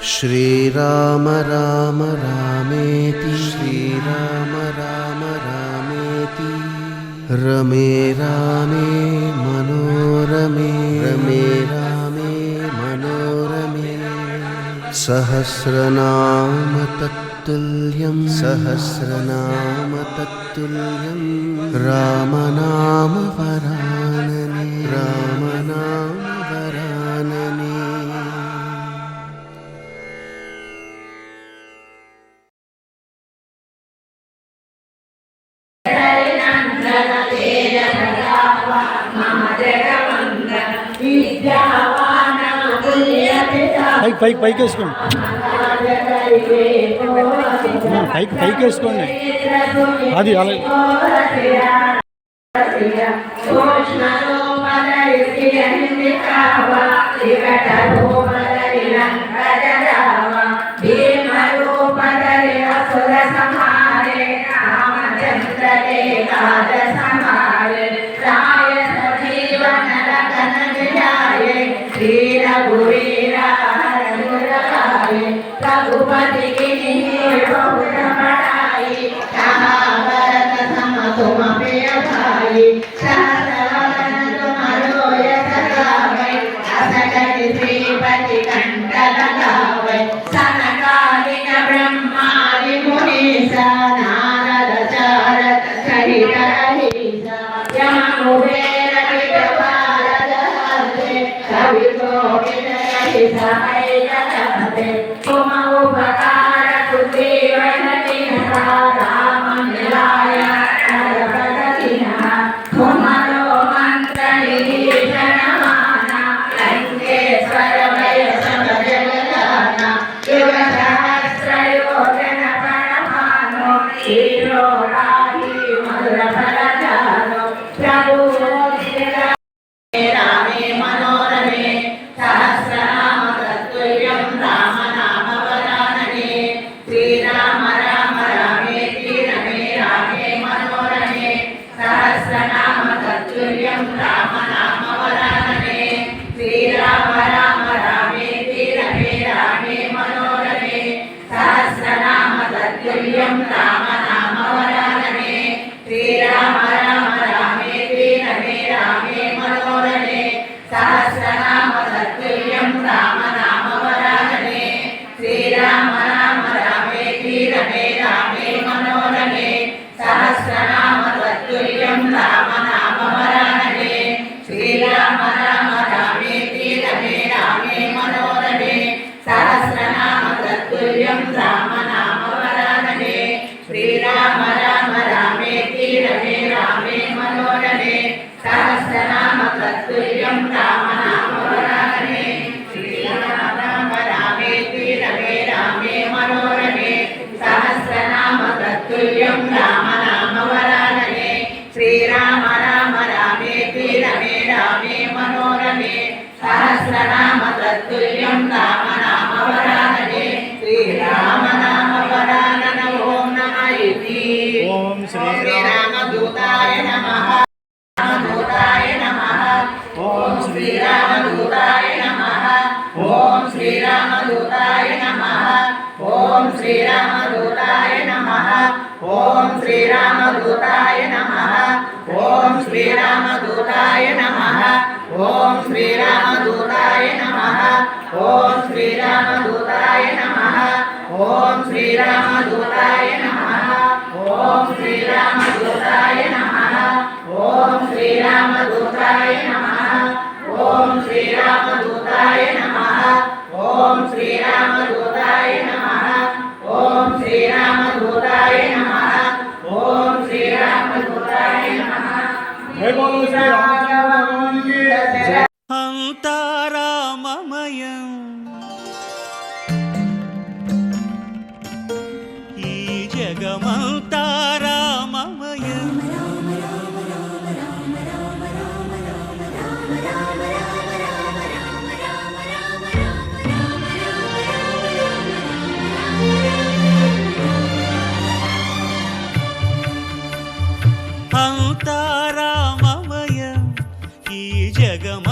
श्रीराम राम रामेति श्रीराम राम रामेति रमे रामे मनोरमे रमे रामे मनोरमे सहस्रनाम तत्तुल्यं सहस्रनाम तत्तुल्यं रामनाम वरानने रामनाम वरानने। పైకి వేసుకోండి, పైకి వేసుకోండి. అది అలాగే रघुपति की बढ़ाई महाभारत सम तुम प्रिय भाई तुम्हारो यश गावै असगति श्रीपति कंठ लगावै सनकादिक ब्रह्मादि मुनीसा नारद चारद सहित अहिसा यम कुबेर दिग्पालक हस्ते कवि कोकिल सहाय जगते तुम उपकार सुग्रीवनति राम मिलाय नरपतिनः तुम्हारो मंत्र निधीषण माना लंकेश्वर भय सब जग जाना युग सहस्र योजन परमानो हीरो राही मधुर फल जानो प्रभु रामे मनोरमे सहस्रनाम तत्तुल्यं राम नाम वरानने श्रीराम राम रामेति रमे रामे मनोरमे सहस्रनाम तत्तुल्यं राम नाम वरानने श्रीराम राम रामेति रमे रामे मनोरमे सहस्रनाम तत्तुल्यं राम नाम वरानने श्रीराम राम रामेति रमे रामे मनोरमे सहस्रनाम तत्तुल्यं राम नाम वरानने श्रीराम राम रामेति रमे रामे मनोरमे सहस्रनाम तत्तुल्यं राम नाम वरानने श्रीराम राम रामेति रमे रामे मनोरमे सहस्रनाम तत्तुल्यं राम नाम वरानने श्रीराम राम रामेति रमे रामे मनोरमे सहस्रनाम तत्तुल्यं राम नाम वरानने श्रीराम राम रामेति रमे रामे मनोरमे सहस्रनाम तत्तुल्यं राम नाम वरानने श्रीराम राम रामेति रमे रामे मनोरमे सहस्रनाम तत्तुल्यं राम नाम वरानने श्रीराम नाम वरानन ओम नमः इति ओम श्रीराम दूताय नमः दूताय नमः ओम श्रीराम दूताय नमः ओम श्रीराम दूताय नमः ओम श्रीराम दूताय नमः ओम श्रीराम दूताय नमः ओम श्रीराम दूताय नमः ओम श्रीराम दूताय नमः ओम श्रीराम दूताय नमः ओम श्रीराम दूताय नमः ओम श्रीराम दूताय नमः ओम श्रीराम दूताय नमः ओम श्रीराम दूताय नमः ओम श्रीराम दूताय नमः ओम श्रीराम दूताय नमः ओम श्रीराम दूताय नमः जय बोलो श्री रामचंद्र भगवान की जय। अंता राममयं ఈ జగమంతా రామమయం అంతా రామమయం ఈ జగమ